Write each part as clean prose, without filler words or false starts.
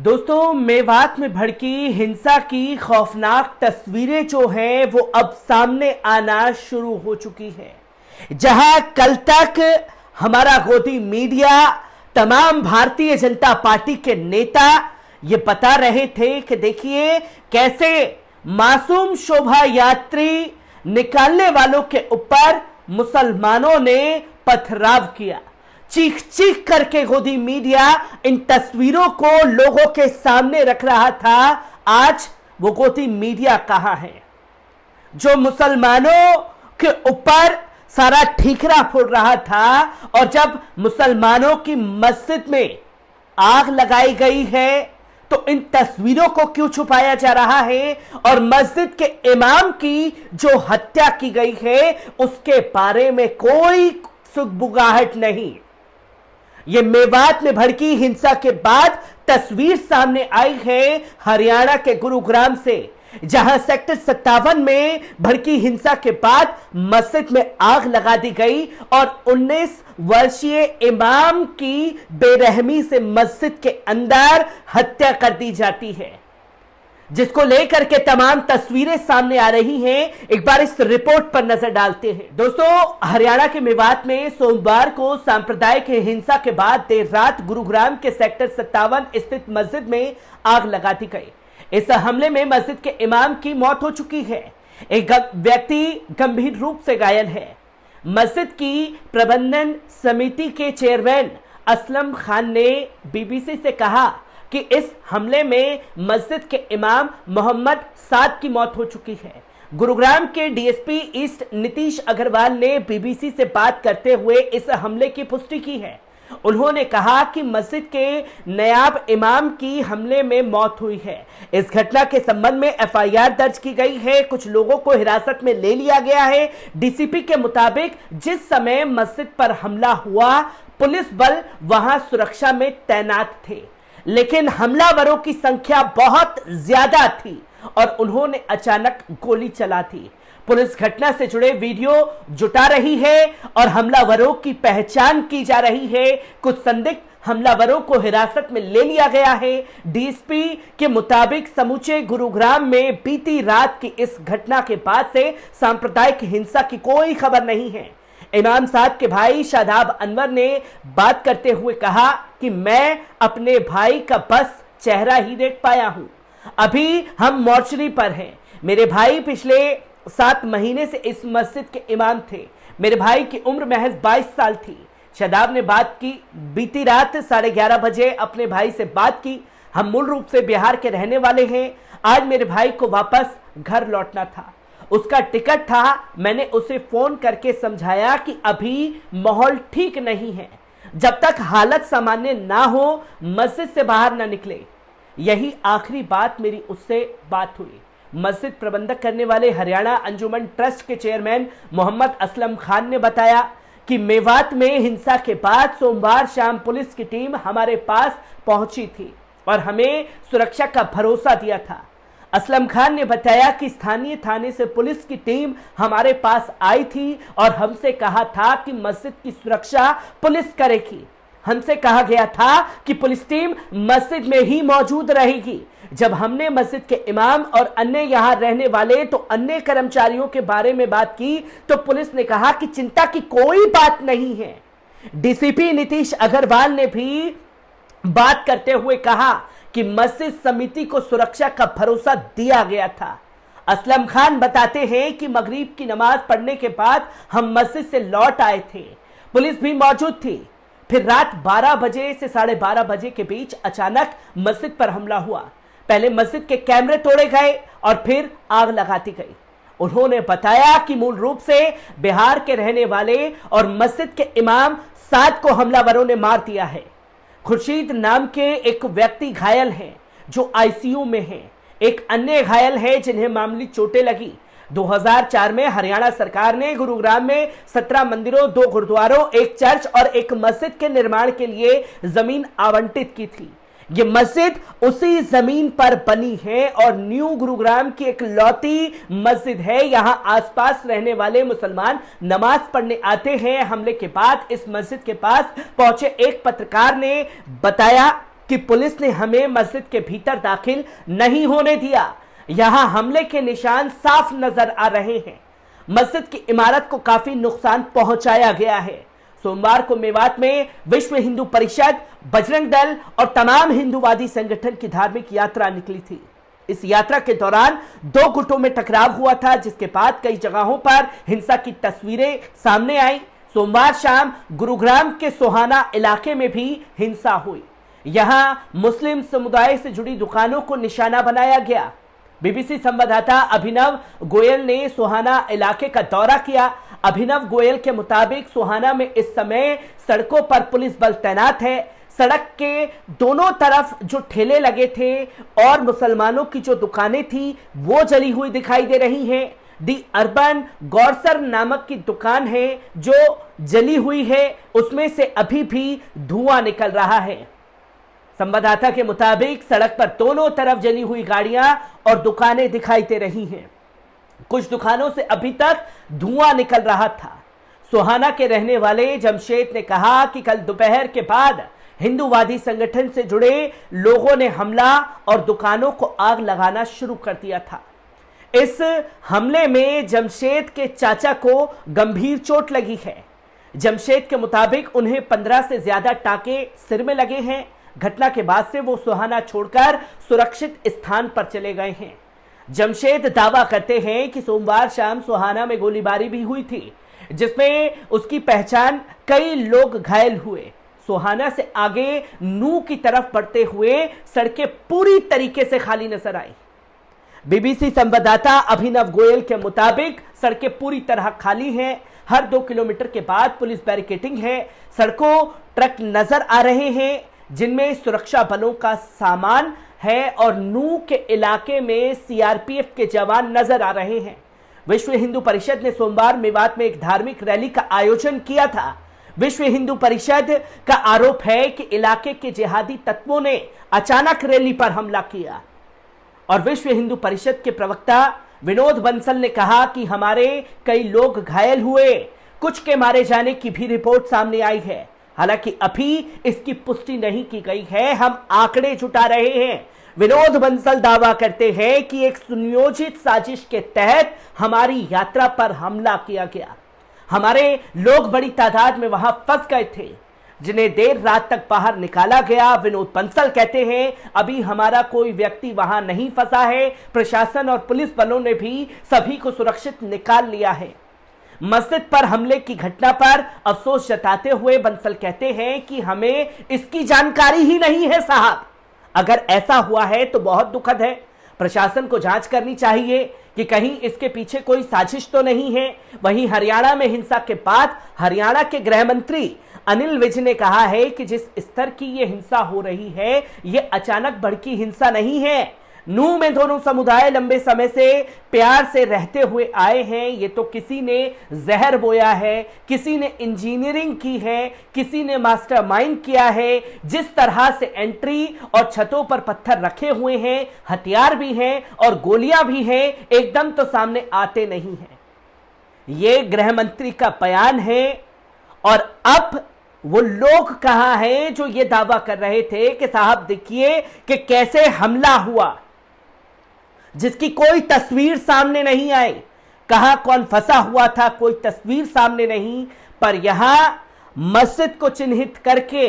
दोस्तों, मेवात में भड़की हिंसा की खौफनाक तस्वीरें जो हैं वो अब सामने आना शुरू हो चुकी है। जहां कल तक हमारा गोदी मीडिया, तमाम भारतीय जनता पार्टी के नेता ये बता रहे थे कि देखिए कैसे मासूम शोभा यात्री निकालने वालों के ऊपर मुसलमानों ने पथराव किया। चीख चीख करके गोदी मीडिया इन तस्वीरों को लोगों के सामने रख रहा था। आज वो गोदी मीडिया कहां है जो मुसलमानों के ऊपर सारा ठीकरा फोड़ रहा था? और जब मुसलमानों की मस्जिद में आग लगाई गई है तो इन तस्वीरों को क्यों छुपाया जा रहा है? और मस्जिद के इमाम की जो हत्या की गई है उसके बारे में कोई सुगबुगाहट नहीं। ये मेवात में भड़की हिंसा के बाद तस्वीर सामने आई है हरियाणा के गुरुग्राम से, जहां सेक्टर 57 में भड़की हिंसा के बाद मस्जिद में आग लगा दी गई और 19 वर्षीय इमाम की बेरहमी से मस्जिद के अंदर हत्या कर दी जाती है, जिसको लेकर के तमाम तस्वीरें सामने आ रही हैं। एक बार इस रिपोर्ट पर नजर डालते हैं। दोस्तों, हरियाणा के मेवात में सोमवार को सांप्रदायिक हिंसा के बाद देर रात गुरुग्राम के सेक्टर 57 स्थित मस्जिद में आग लगा दी गई। इस हमले में मस्जिद के इमाम की मौत हो चुकी है। एक व्यक्ति गंभीर रूप से घायल है। मस्जिद की प्रबंधन समिति के चेयरमैन असलम खान ने बीबीसी से कहा कि इस हमले में मस्जिद के इमाम मोहम्मद साद की मौत हो चुकी है। गुरुग्राम के डीएसपी ईस्ट नीतीश अग्रवाल ने बीबीसी से बात करते हुए इस हमले की पुष्टि की है। उन्होंने कहा कि मस्जिद के नायब इमाम की हमले में मौत हुई है। इस घटना के संबंध में एफआईआर दर्ज की गई है। कुछ लोगों को हिरासत में ले लिया गया है। डीसीपी के मुताबिक जिस समय मस्जिद पर हमला हुआ, पुलिस बल वहां सुरक्षा में तैनात थे, लेकिन हमलावरों की संख्या बहुत ज्यादा थी और उन्होंने अचानक गोली चला दी। पुलिस घटना से जुड़े वीडियो जुटा रही है और हमलावरों की पहचान की जा रही है। कुछ संदिग्ध हमलावरों को हिरासत में ले लिया गया है। डीएसपी के मुताबिक समूचे गुरुग्राम में बीती रात की इस घटना के बाद से सांप्रदायिक हिंसा की कोई खबर नहीं है। इमाम साहब के भाई शादाब अनवर ने बात करते हुए कहा कि मैं अपने भाई का बस चेहरा ही देख पाया हूं। अभी हम मोर्चरी पर हैं। मेरे भाई पिछले 7 महीने से इस मस्जिद के इमाम थे। मेरे भाई की उम्र महज 22 साल थी। शादाब ने बात की, बीती रात 11:30 बजे अपने भाई से बात की। हम मूल रूप से बिहार के रहने वाले हैं। आज मेरे भाई को वापस घर लौटना था, उसका टिकट था। मैंने उसे फोन करके समझाया कि अभी माहौल ठीक नहीं है, जब तक हालत सामान्य ना हो मस्जिद से बाहर ना निकले। यही आखिरी बात मेरी उससे बात हुई। मस्जिद प्रबंधक करने वाले हरियाणा अंजुमन ट्रस्ट के चेयरमैन मोहम्मद असलम खान ने बताया कि मेवात में हिंसा के बाद सोमवार शाम पुलिस की टीम हमारे पास पहुंची थी और हमें सुरक्षा का भरोसा दिया था। असलम खान ने बताया कि स्थानीय थाने से पुलिस की टीम हमारे पास आई थी और हमसे कहा था कि मस्जिद की सुरक्षा पुलिस करेगी। हमसे कहा गया था कि पुलिस टीम मस्जिद में ही मौजूद रहेगी। जब हमने मस्जिद के इमाम और अन्य यहां रहने वाले तो अन्य कर्मचारियों के बारे में बात की तो पुलिस ने कहा कि चिंता की कोई बात नहीं है। डीसीपी नीतीश अग्रवाल ने भी बात करते हुए कहा कि मस्जिद समिति को सुरक्षा का भरोसा दिया गया था। असलम खान बताते हैं कि मगरिब की नमाज पढ़ने के बाद हम मस्जिद से लौट आए थे। पुलिस भी मौजूद थी। फिर रात 12 बजे से 12:30 बजे के बीच अचानक मस्जिद पर हमला हुआ। पहले मस्जिद के कैमरे तोड़े गए और फिर आग लगा दी गई। उन्होंने बताया कि मूल रूप से बिहार के रहने वाले और मस्जिद के इमाम साद को हमलावरों ने मार दिया है। खुर्शीद नाम के एक व्यक्ति घायल हैं जो आईसीयू में हैं। एक अन्य घायल है जिन्हें मामूली चोटें लगी। 2004 में हरियाणा सरकार ने गुरुग्राम में 17 मंदिरों, 2 गुरुद्वारों, एक चर्च और एक मस्जिद के निर्माण के लिए जमीन आवंटित की थी। ये मस्जिद उसी जमीन पर बनी है और न्यू गुरुग्राम की एक लौती मस्जिद है। यहां आसपास रहने वाले मुसलमान नमाज पढ़ने आते हैं। हमले के बाद इस मस्जिद के पास पहुंचे एक पत्रकार ने बताया कि पुलिस ने हमें मस्जिद के भीतर दाखिल नहीं होने दिया। यहां हमले के निशान साफ नजर आ रहे हैं। मस्जिद की इमारत को काफी नुकसान पहुंचाया गया है। सोमवार को मेवात में विश्व हिंदू परिषद, बजरंग दल और तमाम हिंदूवादी संगठन की धार्मिक यात्रा निकली थी। इस यात्रा के दौरान दो गुटों में टकराव हुआ था, जिसके बाद कई जगहों पर हिंसा की तस्वीरें सामने आई। सोमवार शाम गुरुग्राम के सोहाना इलाके में भी हिंसा हुई। यहां मुस्लिम समुदाय से जुड़ी दुकानों को निशाना बनाया गया। बीबीसी संवाददाता अभिनव गोयल ने सोहाना इलाके का दौरा किया। अभिनव गोयल के मुताबिक सोहाना में इस समय सड़कों पर पुलिस बल तैनात है। सड़क के दोनों तरफ जो ठेले लगे थे और मुसलमानों की जो दुकानें थी वो जली हुई दिखाई दे रही हैं। दी अर्बन गौरसर नामक की दुकान है जो जली हुई है, उसमें से अभी भी धुआं निकल रहा है। संवाददाता के मुताबिक सड़क पर दोनों तरफ जली हुई गाड़ियां और दुकानें दिखाई दे रही हैं। कुछ दुकानों से अभी तक धुआं निकल रहा था। सोहाना के रहने वाले जमशेद ने कहा कि कल दोपहर के बाद हिंदूवादी संगठन से जुड़े लोगों ने हमला और दुकानों को आग लगाना शुरू कर दिया था। इस हमले में जमशेद के चाचा को गंभीर चोट लगी है। जमशेद के मुताबिक उन्हें 15 से ज्यादा टांके सिर में लगे हैं। घटना के बाद से वो सोहाना छोड़कर सुरक्षित स्थान पर चले गए हैं। जमशेद दावा करते हैं कि सोमवार शाम सोहाना में गोलीबारी भी हुई थी, जिसमें उसकी पहचान कई लोग घायल हुए। सोहाना से आगे नू की तरफ बढ़ते हुए सड़कें पूरी तरीके से खाली नजर आई। बीबीसी संवाददाता अभिनव गोयल के मुताबिक सड़कें पूरी तरह खाली हैं। हर 2 किलोमीटर के बाद पुलिस बैरिकेडिंग है। सड़कों ट्रक नजर आ रहे हैं जिनमें सुरक्षा बलों का सामान है और नू के इलाके में सीआरपीएफ के जवान नजर आ रहे हैं। विश्व हिंदू परिषद ने सोमवार मेवात में एक धार्मिक रैली का आयोजन किया था। विश्व हिंदू परिषद का आरोप है कि इलाके के जिहादी तत्वों ने अचानक रैली पर हमला किया और विश्व हिंदू परिषद के प्रवक्ता विनोद बंसल ने कहा कि हमारे कई लोग घायल हुए, कुछ के मारे जाने की भी रिपोर्ट सामने आई है। हालांकि अभी इसकी पुष्टि नहीं की गई है, हम आंकड़े जुटा रहे हैं। विनोद बंसल दावा करते हैं कि एक सुनियोजित साजिश के तहत हमारी यात्रा पर हमला किया गया। हमारे लोग बड़ी तादाद में वहां फंस गए थे, जिन्हें देर रात तक बाहर निकाला गया। विनोद बंसल कहते हैं अभी हमारा कोई व्यक्ति वहां नहीं फंसा है। प्रशासन और पुलिस बलों ने भी सभी को सुरक्षित निकाल लिया है। मस्जिद पर हमले की घटना पर अफसोस जताते हुए बंसल कहते हैं कि हमें इसकी जानकारी ही नहीं है साहब। अगर ऐसा हुआ है तो बहुत दुखद है। प्रशासन को जांच करनी चाहिए कि कहीं इसके पीछे कोई साजिश तो नहीं है। वहीं हरियाणा में हिंसा के बाद हरियाणा के गृह मंत्री अनिल विज ने कहा है कि जिस स्तर की ये हिंसा हो रही है, ये अचानक भड़की हिंसा नहीं है। नू में दोनों समुदाय लंबे समय से प्यार से रहते हुए आए हैं। ये तो किसी ने जहर बोया है, किसी ने इंजीनियरिंग की है, किसी ने मास्टरमाइंड किया है। जिस तरह से एंट्री और छतों पर पत्थर रखे हुए हैं, हथियार भी हैं और गोलियां भी हैं, एकदम तो सामने आते नहीं हैं। ये गृह मंत्री का बयान है और अब वो लोग कहां हैं जो ये दावा कर रहे थे कि साहब देखिए कि कैसे हमला हुआ, जिसकी कोई तस्वीर सामने नहीं आई। कहां कौन फंसा हुआ था कोई तस्वीर सामने नहीं, पर यहां मस्जिद को चिन्हित करके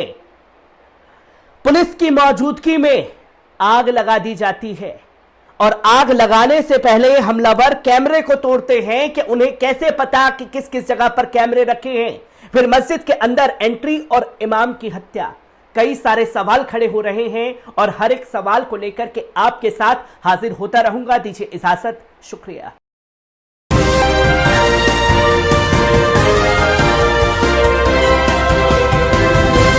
पुलिस की मौजूदगी में आग लगा दी जाती है और आग लगाने से पहले हमलावर कैमरे को तोड़ते हैं कि उन्हें कैसे पता कि किस किस जगह पर कैमरे रखे हैं। फिर मस्जिद के अंदर एंट्री और इमाम की हत्या। कई सारे सवाल खड़े हो रहे हैं और हर एक सवाल को लेकर के आपके साथ हाजिर होता रहूंगा। दीजिए इजाजत, शुक्रिया।